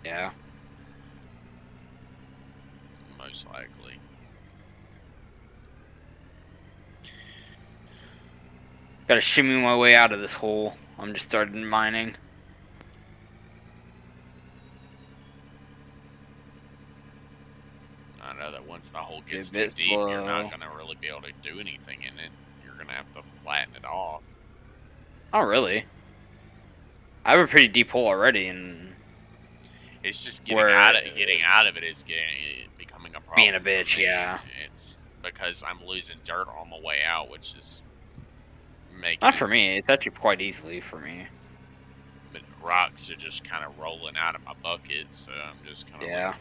[SPEAKER 2] Yeah.
[SPEAKER 1] most likely.
[SPEAKER 2] Gotta shimmy my way out of this hole. I'm just starting mining.
[SPEAKER 1] I know that once the hole
[SPEAKER 2] Be a
[SPEAKER 1] gets too
[SPEAKER 2] bit
[SPEAKER 1] deep, you're not
[SPEAKER 2] slow.
[SPEAKER 1] going to really be able to do anything in it. You're going to have to flatten it off.
[SPEAKER 2] Oh, really? I have a pretty deep hole already, and
[SPEAKER 1] It's just
[SPEAKER 2] where
[SPEAKER 1] getting out of it is becoming a
[SPEAKER 2] being a
[SPEAKER 1] problem for
[SPEAKER 2] bitch,
[SPEAKER 1] me.
[SPEAKER 2] yeah.
[SPEAKER 1] It's because I'm losing dirt on the way out, which is
[SPEAKER 2] Not
[SPEAKER 1] making
[SPEAKER 2] for me. It's actually quite easily for me.
[SPEAKER 1] rocks are just kind of rolling out of my bucket. So I'm just kind of like,
[SPEAKER 2] Yeah.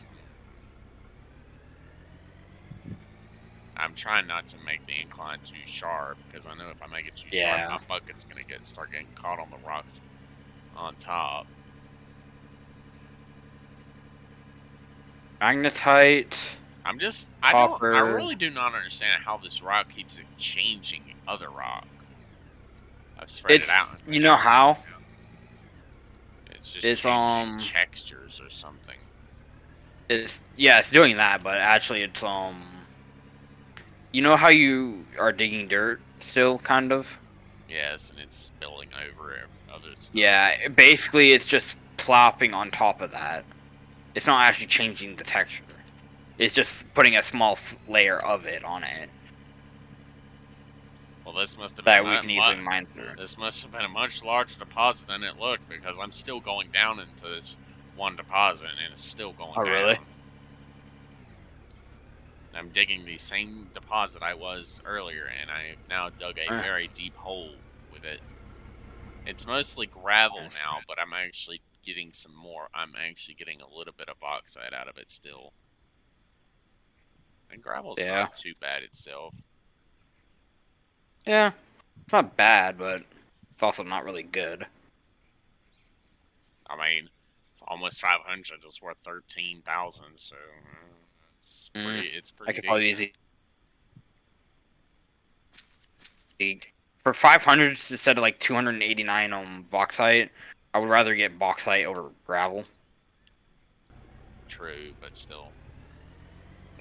[SPEAKER 1] I'm trying not to make the incline too sharp because I know if I make it too sharp, my
[SPEAKER 2] Yeah.
[SPEAKER 1] bucket's gonna start getting caught on the rocks on top.
[SPEAKER 2] Magnetite,
[SPEAKER 1] I
[SPEAKER 2] copper.
[SPEAKER 1] really do not understand how this rock keeps changing other rock. I've spread it
[SPEAKER 2] It's
[SPEAKER 1] out
[SPEAKER 2] you
[SPEAKER 1] and
[SPEAKER 2] know
[SPEAKER 1] out.
[SPEAKER 2] how?
[SPEAKER 1] It's just
[SPEAKER 2] It's
[SPEAKER 1] changing textures or something.
[SPEAKER 2] it's yeah, it's doing that, but actually it's you know how you are digging dirt still, kind of?
[SPEAKER 1] Yes, and it's spilling over other stuff.
[SPEAKER 2] Yeah, basically it's just plopping on top of that. It's not actually changing the texture. It's just putting a small layer of it on it
[SPEAKER 1] Well, this must have been
[SPEAKER 2] that we can easily mine through.
[SPEAKER 1] this must have been a much larger deposit than it looked because I'm still going down into this one deposit and it's still going
[SPEAKER 2] Oh, really?
[SPEAKER 1] down. I'm digging the same deposit I was earlier, and I've now dug a
[SPEAKER 2] Uh,
[SPEAKER 1] very deep hole with it. It's mostly gravel
[SPEAKER 2] that's
[SPEAKER 1] now, but I'm actually getting some more. I'm actually getting a little bit of bauxite out of it still. And gravel's
[SPEAKER 2] yeah.
[SPEAKER 1] not too bad itself.
[SPEAKER 2] Yeah. It's not bad, but it's also not really good.
[SPEAKER 1] I mean, almost 500 is worth 13,000, so
[SPEAKER 2] Mm,
[SPEAKER 1] it's
[SPEAKER 2] I
[SPEAKER 1] pretty
[SPEAKER 2] could probably
[SPEAKER 1] decent.
[SPEAKER 2] easily for 500 instead of like 289 on bauxite. I would rather get bauxite over gravel.
[SPEAKER 1] True, but still.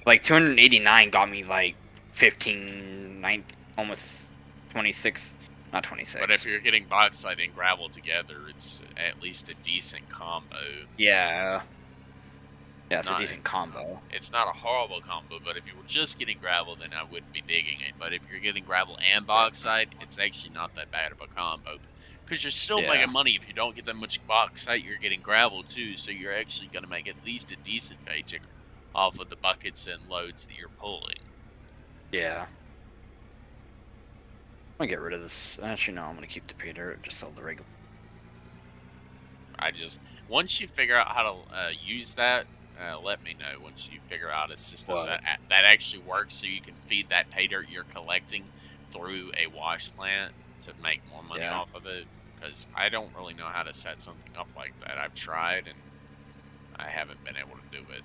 [SPEAKER 2] Like 289 got me like 15, 19, almost 26, not
[SPEAKER 1] But if
[SPEAKER 2] 26.
[SPEAKER 1] you're getting bauxite and gravel together, it's at least a decent combo.
[SPEAKER 2] Yeah, yeah, it's a
[SPEAKER 1] Not
[SPEAKER 2] decent combo.
[SPEAKER 1] It's not a horrible combo, but if you were just getting gravel, then I wouldn't be digging it. But if you're getting gravel and bauxite, it's actually not that bad of a combo. Because you're still
[SPEAKER 2] Yeah,
[SPEAKER 1] making money. If you don't get that much bauxite, you're getting gravel too, so you're actually going to make at least a decent paycheck off of the buckets and loads that you're pulling.
[SPEAKER 2] yeah. I'm gonna get rid of this. Actually, no, I'm gonna keep the pay dirt. Just sell the regular.
[SPEAKER 1] I just, once you figure out how to use that, let me know. Once you figure out a system
[SPEAKER 2] What?
[SPEAKER 1] that actually works, so you can feed that pay dirt you're collecting through a wash plant to make more money
[SPEAKER 2] Yeah,
[SPEAKER 1] off of it. Because I don't really know how to set something up like that. I've tried and I haven't been able to do it.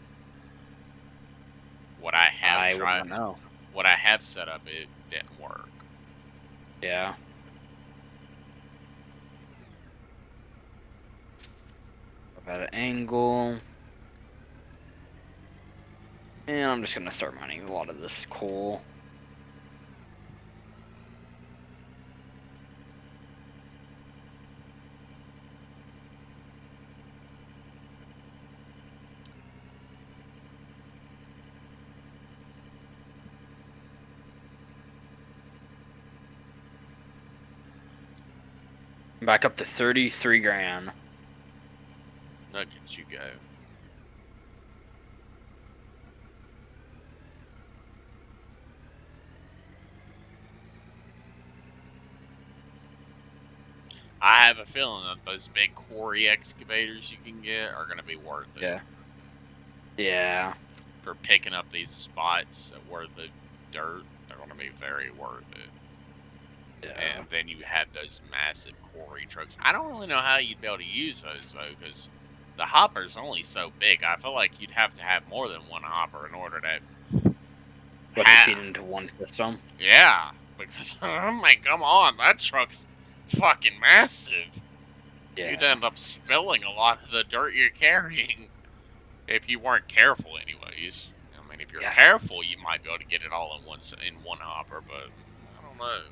[SPEAKER 1] What I have
[SPEAKER 2] I would
[SPEAKER 1] tried,
[SPEAKER 2] not know.
[SPEAKER 1] what I have set up, it didn't work.
[SPEAKER 2] Yeah, about an angle. And I'm just gonna start mining a lot of this coal. Back up to 33 grand.
[SPEAKER 1] Look at you go. I have a feeling that those big quarry excavators you can get are going to be worth it
[SPEAKER 2] Yeah. Yeah.
[SPEAKER 1] for picking up these spots where the dirt. They're going to be very worth it.
[SPEAKER 2] Yeah.
[SPEAKER 1] And then you have those massive quarry trucks. I don't really know how you'd be able to use those though, because the hopper's only so big. I feel like you'd have to have more than one hopper in order to
[SPEAKER 2] What, to
[SPEAKER 1] have.
[SPEAKER 2] feed into one system?
[SPEAKER 1] Yeah, because I'm like, come on, that truck's fucking massive. You'd
[SPEAKER 2] Yeah.
[SPEAKER 1] end up spilling a lot of the dirt you're carrying if you weren't careful, anyways. I mean, if you're
[SPEAKER 2] Yeah.
[SPEAKER 1] careful, you might be able to get it all in one hopper, but I don't know.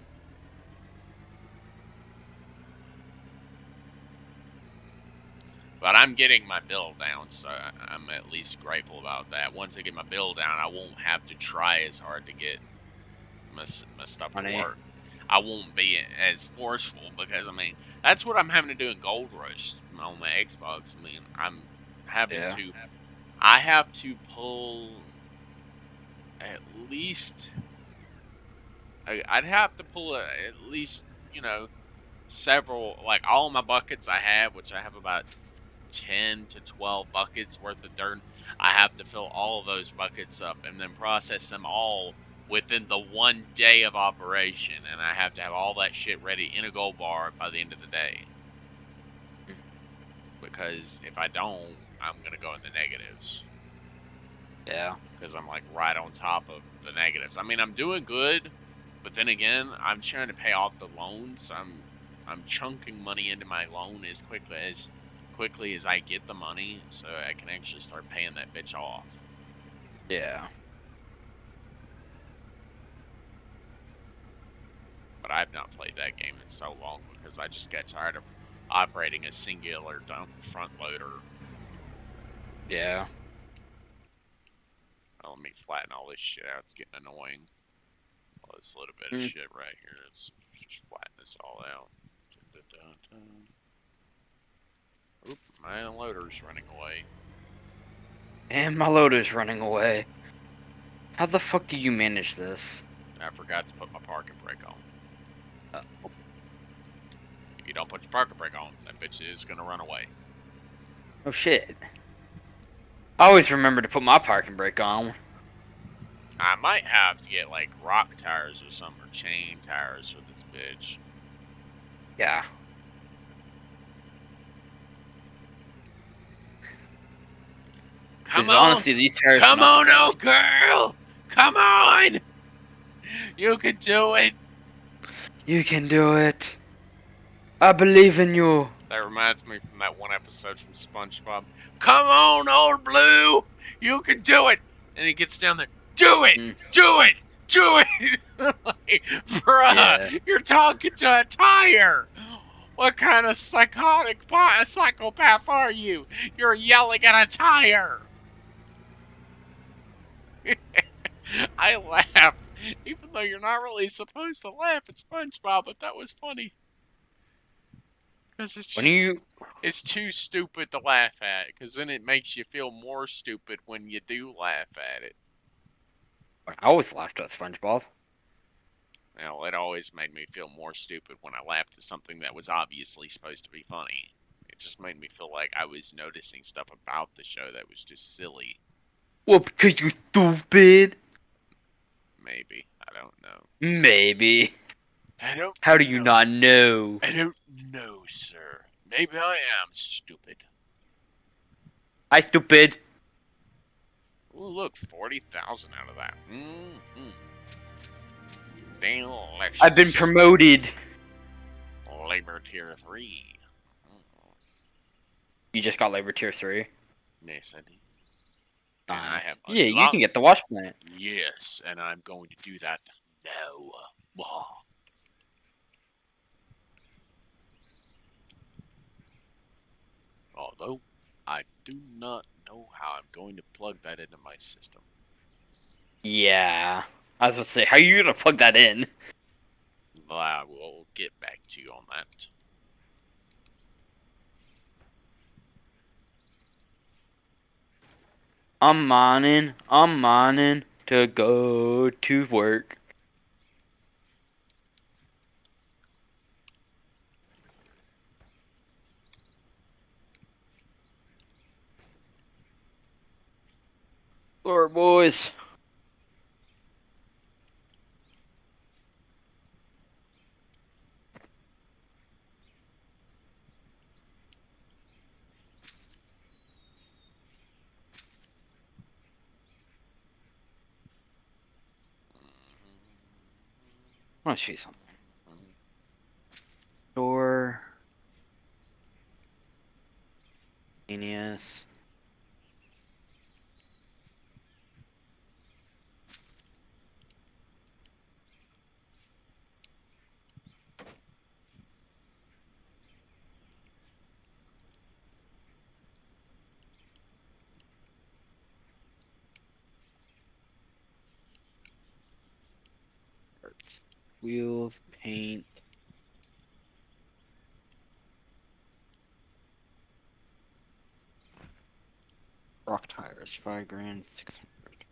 [SPEAKER 1] But I'm getting my bill down, so I'm at least grateful about that. Once I get my bill down, I won't have to try as hard to get my stuff to
[SPEAKER 2] Money.
[SPEAKER 1] work. I won't be as forceful because, I mean, that's what I'm having to do in Gold Rush on my Xbox. I mean, having
[SPEAKER 2] Yeah.
[SPEAKER 1] to, I have to pull at least, I'd have to pull at least, you know, several, like all my buckets I have, which I have about 10 to 12 buckets worth of dirt. I have to fill all of those buckets up and then process them all within the 1 day of operation. And I have to have all that shit ready in a gold bar by the end of the day. Because if I don't, I'm going to go in the negatives.
[SPEAKER 2] Yeah.
[SPEAKER 1] Because I'm like right on top of the negatives. I mean, I'm doing good, but then again, I'm trying to pay off the loans. I'm chunking money into my loan as quickly as I get the money, so I can actually start paying that bitch off.
[SPEAKER 2] Yeah.
[SPEAKER 1] But I've not played that game in so long because I just got tired of operating a singular dump front loader.
[SPEAKER 2] Yeah.
[SPEAKER 1] Let me flatten all this shit out. It's getting annoying. All this little bit of
[SPEAKER 2] Mm.
[SPEAKER 1] shit right here. Let's just flatten this all out. Dun, dun, dun, dun. Oop, my loader's running away.
[SPEAKER 2] And my loader's running away. How the fuck do you manage this?
[SPEAKER 1] I forgot to put my parking brake on.
[SPEAKER 2] Uh,
[SPEAKER 1] If you don't put your parking brake on, that bitch is gonna run away.
[SPEAKER 2] oh shit. I always remember to put my parking brake on.
[SPEAKER 1] I might have to get like rock tires or something, or chain tires for this bitch.
[SPEAKER 2] Yeah.
[SPEAKER 1] Come
[SPEAKER 2] Because
[SPEAKER 1] on!
[SPEAKER 2] honestly, these tires are
[SPEAKER 1] Come
[SPEAKER 2] not the
[SPEAKER 1] on,
[SPEAKER 2] best.
[SPEAKER 1] old girl! Come on! You can do it!
[SPEAKER 2] You can do it. I believe in you.
[SPEAKER 1] That reminds me from that one episode from SpongeBob. Come on, old Blue! You can do it! And he gets down there. Do it!
[SPEAKER 2] Mm,
[SPEAKER 1] Do it! Do it! Like,
[SPEAKER 2] yeah.
[SPEAKER 1] bruh, you're talking to a tire! What kind of psychopath are you? You're yelling at a tire! I laughed, even though you're not really supposed to laugh at SpongeBob, but that was funny. Because
[SPEAKER 2] When you,
[SPEAKER 1] it's too stupid to laugh at, because then it makes you feel more stupid when you do laugh at it.
[SPEAKER 2] I always laughed at SpongeBob.
[SPEAKER 1] You know, it always made me feel more stupid when I laughed at something that was obviously supposed to be funny. It just made me feel like I was noticing stuff about the show that was just silly.
[SPEAKER 2] Well, because you stupid.
[SPEAKER 1] Maybe. I don't know.
[SPEAKER 2] Maybe.
[SPEAKER 1] I don't
[SPEAKER 2] How do you
[SPEAKER 1] know.
[SPEAKER 2] not know?
[SPEAKER 1] I don't know, sir. Maybe I am stupid.
[SPEAKER 2] I stupid.
[SPEAKER 1] Ooh, look, 40,000 out of that. Mm-hmm.
[SPEAKER 2] I've been
[SPEAKER 1] Delicious.
[SPEAKER 2] promoted.
[SPEAKER 1] Labor Tier 3. Oh,
[SPEAKER 2] You just got Labor Tier 3.
[SPEAKER 1] yes, I did. And I
[SPEAKER 2] Nice.
[SPEAKER 1] have
[SPEAKER 2] Yeah, you can
[SPEAKER 1] unlocked.
[SPEAKER 2] get the wash plant.
[SPEAKER 1] Yes, and I'm going to do that now. Wah. Although, I do not know how I'm going to plug that into my system.
[SPEAKER 2] Yeah. I was about to say, how are you gonna plug that in?
[SPEAKER 1] But I will get back to you on that.
[SPEAKER 2] I'm mining to go to work. Alright, boys. I want to show you something. Door. Genius. Wheels, paint. Rock tires, 5 grand, 600.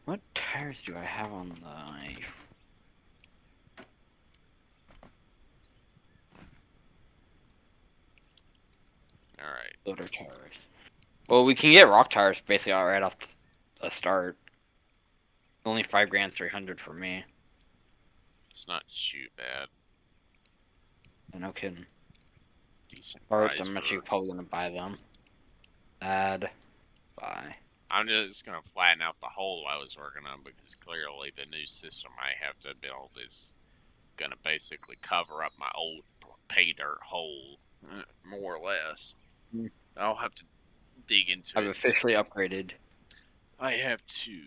[SPEAKER 2] What tires do I have on the
[SPEAKER 1] All right.
[SPEAKER 2] loader tires? Well, we can get rock tires basically right off the start. Only 5 grand, 300 for me.
[SPEAKER 1] It's not too bad.
[SPEAKER 2] No kidding.
[SPEAKER 1] Decent
[SPEAKER 2] Parts,
[SPEAKER 1] price
[SPEAKER 2] I'm
[SPEAKER 1] for.
[SPEAKER 2] actually probably gonna buy them. Add, buy.
[SPEAKER 1] I'm just gonna flatten out the hole I was working on because clearly the new system I have to build is gonna basically cover up my old pay dirt hole, more or less.
[SPEAKER 2] Mm.
[SPEAKER 1] I'll have to dig into
[SPEAKER 2] I've
[SPEAKER 1] it.
[SPEAKER 2] officially upgraded,
[SPEAKER 1] I have to.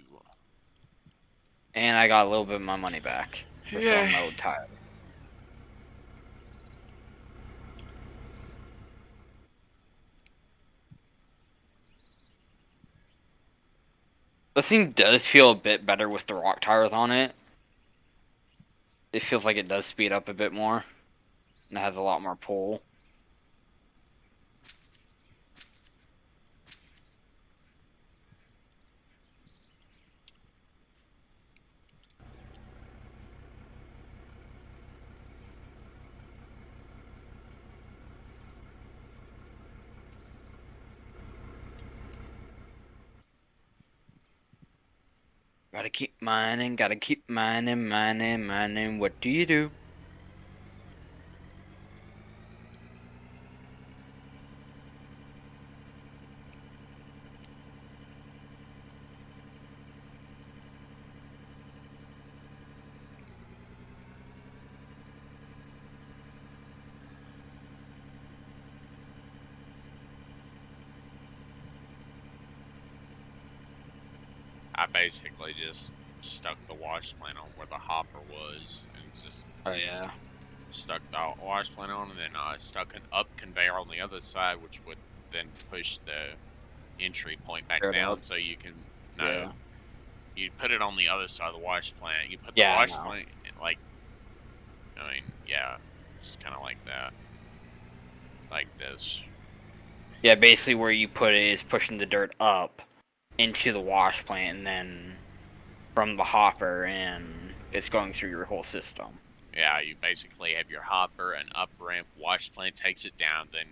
[SPEAKER 2] and I got a little bit of my money back for selling
[SPEAKER 1] Yeah.
[SPEAKER 2] my old tire. The thing does feel a bit better with the rock tires on it. It feels like it does speed up a bit more, and it has a lot more pull. Gotta keep mining, gotta keep mining, mining, mining. What do you do?
[SPEAKER 1] I basically just stuck the wash plant on where the hopper was and just
[SPEAKER 2] Oh yeah,
[SPEAKER 1] stuck the wash plant on, and then stuck an up conveyor on the other side, which would then push the entry point back
[SPEAKER 2] straight
[SPEAKER 1] down
[SPEAKER 2] up.
[SPEAKER 1] so you can. No,
[SPEAKER 2] Yeah,
[SPEAKER 1] you put it on the other side of the wash plant. You put the
[SPEAKER 2] yeah, I
[SPEAKER 1] wash
[SPEAKER 2] know.
[SPEAKER 1] plant, like, I mean, yeah, it's kind of like that. Like this.
[SPEAKER 2] Yeah, basically where you put it is pushing the dirt up into the wash plant, and then from the hopper, and it's going through your whole system.
[SPEAKER 1] Yeah, you basically have your hopper, an up ramp, wash plant takes it down, then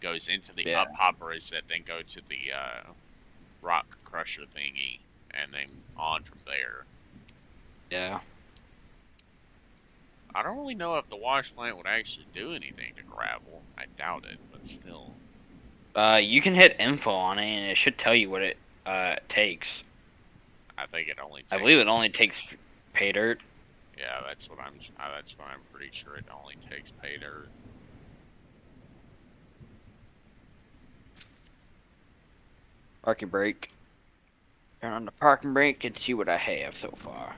[SPEAKER 1] goes into the
[SPEAKER 2] Yeah,
[SPEAKER 1] up hoppers that then go to the rock crusher thingy, and then on from there.
[SPEAKER 2] yeah.
[SPEAKER 1] I don't really know if the wash plant would actually do anything to gravel. I doubt it, but still.
[SPEAKER 2] You can hit info on it, and it should tell you what it takes.
[SPEAKER 1] I think it only
[SPEAKER 2] I believe
[SPEAKER 1] takes.
[SPEAKER 2] it only takes pay dirt.
[SPEAKER 1] Yeah, that's what I'm. That's what I'm pretty sure it only takes pay dirt.
[SPEAKER 2] Parking brake. Turn on the parking brake and see what I have so far.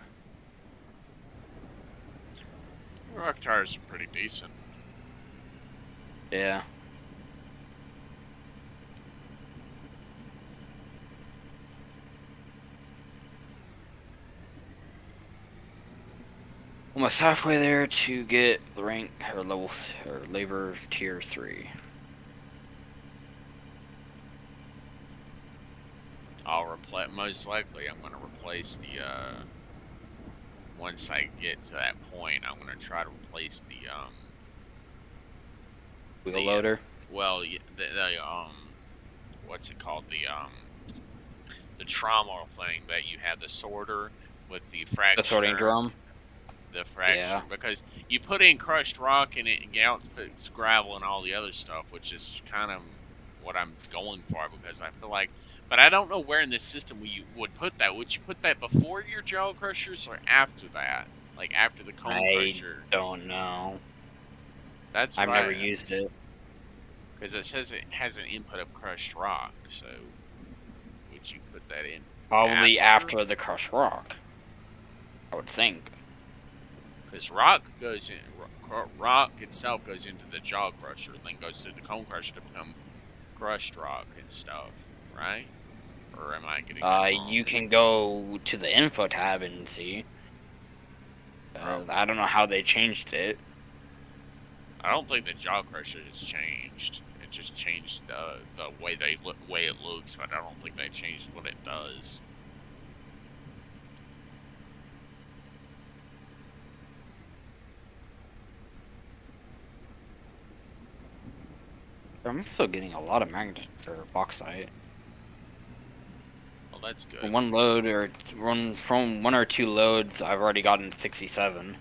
[SPEAKER 1] Rock tires are pretty decent.
[SPEAKER 2] Yeah. Almost halfway there to get the rank or level or labor tier 3.
[SPEAKER 1] I'll replace. Most likely, I'm gonna replace the. Once I get to that point, I'm gonna try to replace
[SPEAKER 2] Wheel
[SPEAKER 1] the
[SPEAKER 2] loader.
[SPEAKER 1] well, the what's it called? the trauma thing that you have the sorter with the
[SPEAKER 2] The sorting
[SPEAKER 1] fracture,
[SPEAKER 2] drum. Yeah.
[SPEAKER 1] because you put in crushed rock and it puts gravel and all the other stuff, which is kind of what I'm going for because I feel like, but I don't know where in this system you would put that. Would you put that before your jaw crushers or after that? Like after the cone
[SPEAKER 2] I
[SPEAKER 1] crusher?
[SPEAKER 2] don't know.
[SPEAKER 1] That's what
[SPEAKER 2] I've never
[SPEAKER 1] I,
[SPEAKER 2] used it.
[SPEAKER 1] because it says it has an input of crushed rock. So would you put that in
[SPEAKER 2] Probably
[SPEAKER 1] after?
[SPEAKER 2] after the crushed rock, I would think.
[SPEAKER 1] Because rock goes in, rock itself goes into the jaw crusher, then goes through the cone crusher to become crushed rock and stuff, right? Or am I getting that wrong?
[SPEAKER 2] You can go to the info tab and see. I don't
[SPEAKER 1] Probably.
[SPEAKER 2] know how they changed it.
[SPEAKER 1] I don't think the jaw crusher has changed. It just changed the way it looks, but I don't think they changed what it does.
[SPEAKER 2] I'm still getting a lot of magnet or bauxite.
[SPEAKER 1] Well, that's good.
[SPEAKER 2] One load or one from 1 or 2 loads, I've already gotten 67.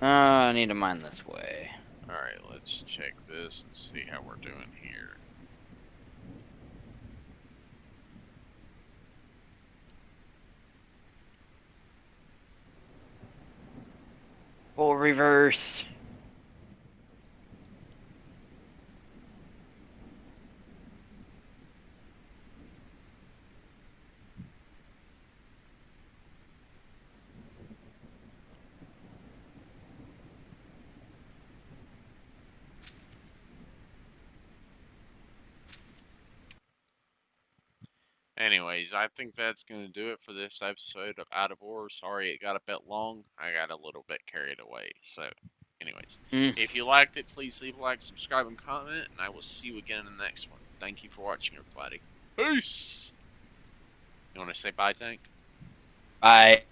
[SPEAKER 2] I need to mine this way.
[SPEAKER 1] All right, let's check this and see how we're doing here.
[SPEAKER 2] Full reverse.
[SPEAKER 1] Anyways, I think that's going to do it for this episode of Out of War. Sorry it got a bit long. I got a little bit carried away. So, anyways,
[SPEAKER 2] Mm,
[SPEAKER 1] if you liked it, please leave a like, subscribe, and comment, and I will see you again in the next one. Thank you for watching, everybody. Peace! You want to say bye, Tank?
[SPEAKER 2] bye.